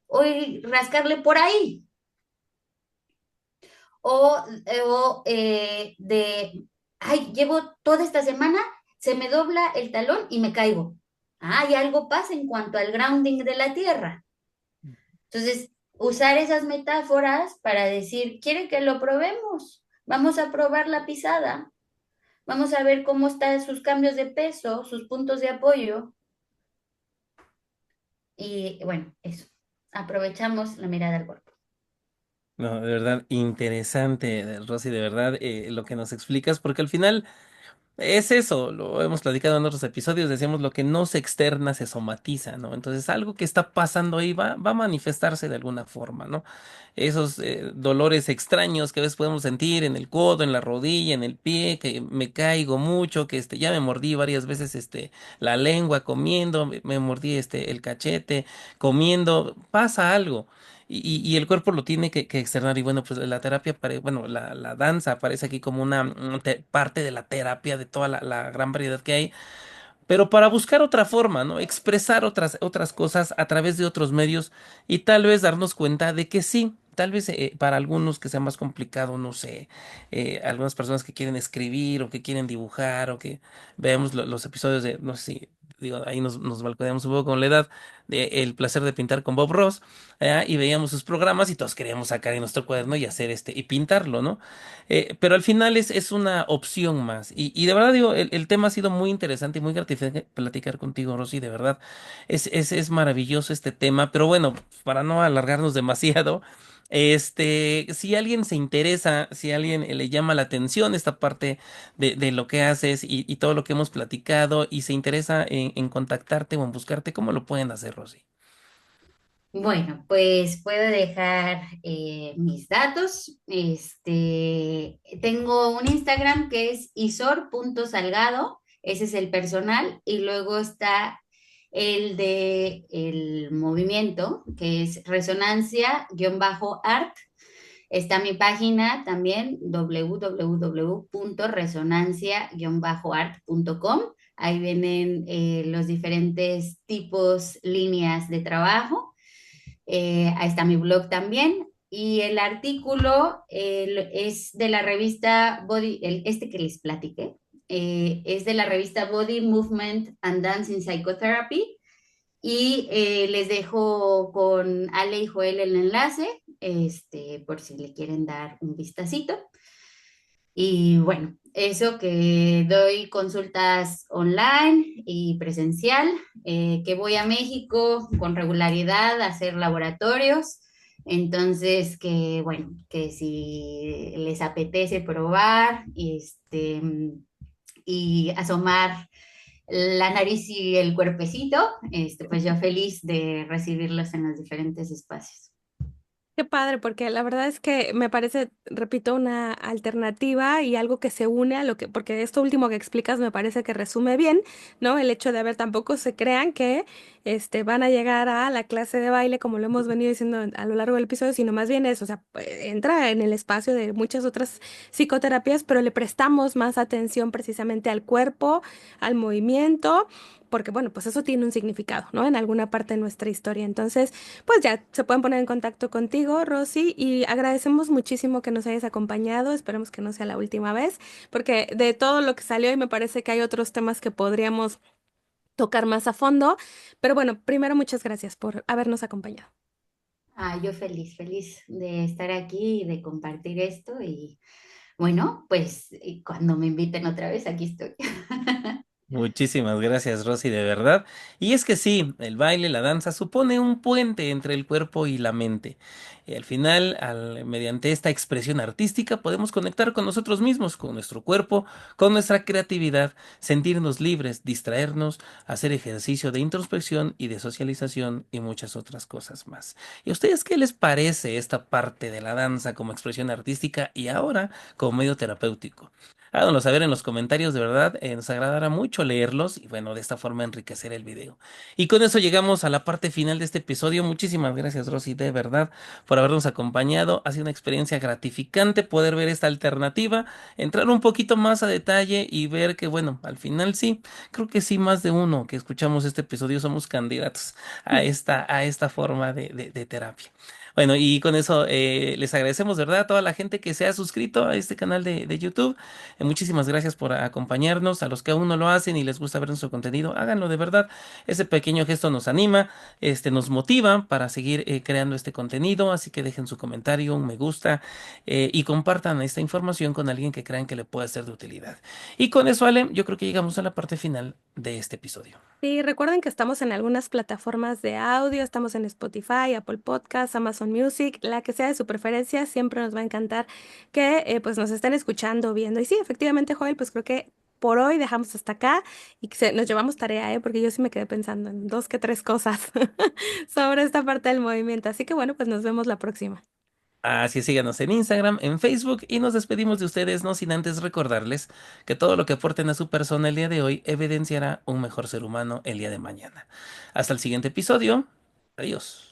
hoy rascarle por ahí o ay, llevo toda esta semana, se me dobla el talón y me caigo. Ay, algo pasa en cuanto al grounding de la tierra. Entonces, usar esas metáforas para decir, ¿quiere que lo probemos? Vamos a probar la pisada. Vamos a ver cómo están sus cambios de peso, sus puntos de apoyo. Y bueno, eso. Aprovechamos la mirada al cuerpo. No, de verdad, interesante, Rosy, de verdad, lo que nos explicas, porque al final es eso, lo hemos platicado en otros episodios, decíamos lo que no se externa se somatiza, ¿no? Entonces algo que está pasando ahí va a manifestarse de alguna forma, ¿no? Esos dolores extraños que a veces podemos sentir en el codo, en la rodilla, en el pie, que me caigo mucho, que ya me mordí varias veces la lengua comiendo, me mordí el cachete comiendo, pasa algo. Y el cuerpo lo tiene que externar. Y bueno, pues la terapia, bueno, la danza aparece aquí como una parte de la terapia de toda la gran variedad que hay, pero para buscar otra forma, ¿no? Expresar otras cosas a través de otros medios y tal vez darnos cuenta de que sí, tal vez para algunos que sea más complicado, no sé, algunas personas que quieren escribir o que quieren dibujar o que veamos los episodios de, no sé si, digo, ahí nos balconeamos un poco con la edad, de El placer de pintar con Bob Ross, y veíamos sus programas y todos queríamos sacar en nuestro cuaderno y hacer y pintarlo, ¿no? Pero al final es una opción más. Y de verdad digo, el tema ha sido muy interesante y muy gratificante platicar contigo, Rosy, de verdad. Es maravilloso este tema, pero bueno, para no alargarnos demasiado, si alguien se interesa, si a alguien le llama la atención esta parte de lo que haces y todo lo que hemos platicado y se interesa en contactarte o en buscarte, ¿cómo lo pueden hacer, Rosy? Bueno, pues puedo dejar mis datos. Tengo un Instagram que es isor.salgado, ese es el personal, y luego está el de el movimiento, que es resonancia-art. Está mi página también, www.resonancia-art.com. Ahí vienen los diferentes tipos, líneas de trabajo. Ahí está mi blog también. Y el artículo es de la revista Body, este que les platiqué, es de la revista Body, Movement and Dance in Psychotherapy. Y les dejo con Ale y Joel el enlace, por si le quieren dar un vistacito. Y bueno, eso que doy consultas online y presencial, que voy a México con regularidad a hacer laboratorios. Entonces, que bueno, que si les apetece probar y asomar la nariz y el cuerpecito, pues yo feliz de recibirlos en los diferentes espacios. Qué padre, porque la verdad es que me parece, repito, una alternativa y algo que se une a lo que, porque esto último que explicas me parece que resume bien, ¿no? El hecho de haber tampoco se crean que van a llegar a la clase de baile, como lo hemos venido diciendo a lo largo del episodio, sino más bien eso, o sea, entra en el espacio de muchas otras psicoterapias, pero le prestamos más atención precisamente al cuerpo, al movimiento, porque bueno, pues eso tiene un significado, ¿no? En alguna parte de nuestra historia. Entonces, pues ya se pueden poner en contacto contigo, Rosy, y agradecemos muchísimo que nos hayas acompañado. Esperemos que no sea la última vez, porque de todo lo que salió y me parece que hay otros temas que podríamos tocar más a fondo. Pero bueno, primero muchas gracias por habernos acompañado. Ah, yo feliz, feliz de estar aquí y de compartir esto y bueno, pues cuando me inviten otra vez, aquí estoy. Muchísimas gracias, Rosy, de verdad. Y es que sí, el baile, la danza supone un puente entre el cuerpo y la mente. Y al final, mediante esta expresión artística, podemos conectar con nosotros mismos, con nuestro cuerpo, con nuestra creatividad, sentirnos libres, distraernos, hacer ejercicio de introspección y de socialización y muchas otras cosas más. ¿Y a ustedes qué les parece esta parte de la danza como expresión artística y ahora como medio terapéutico? Háganos saber en los comentarios, de verdad, nos agradará mucho leerlos y bueno, de esta forma enriquecer el video. Y con eso llegamos a la parte final de este episodio. Muchísimas gracias, Rosy, de verdad, por habernos acompañado. Ha sido una experiencia gratificante poder ver esta alternativa, entrar un poquito más a detalle y ver que, bueno, al final sí, creo que sí, más de uno que escuchamos este episodio somos candidatos a esta forma de terapia. Bueno, y con eso les agradecemos, ¿verdad? A toda la gente que se ha suscrito a este canal de YouTube. Muchísimas gracias por acompañarnos. A los que aún no lo hacen y les gusta ver nuestro contenido, háganlo de verdad. Ese pequeño gesto nos anima, nos motiva para seguir creando este contenido. Así que dejen su comentario, un me gusta y compartan esta información con alguien que crean que le pueda ser de utilidad. Y con eso, Ale, yo creo que llegamos a la parte final de este episodio. Sí, recuerden que estamos en algunas plataformas de audio, estamos en Spotify, Apple Podcasts, Amazon Music, la que sea de su preferencia, siempre nos va a encantar que pues nos estén escuchando, viendo. Y sí, efectivamente, Joel, pues creo que por hoy dejamos hasta acá y que nos llevamos tarea, porque yo sí me quedé pensando en dos que tres cosas sobre esta parte del movimiento. Así que bueno, pues nos vemos la próxima. Así es, síganos en Instagram, en Facebook y nos despedimos de ustedes, no sin antes recordarles que todo lo que aporten a su persona el día de hoy evidenciará un mejor ser humano el día de mañana. Hasta el siguiente episodio. Adiós.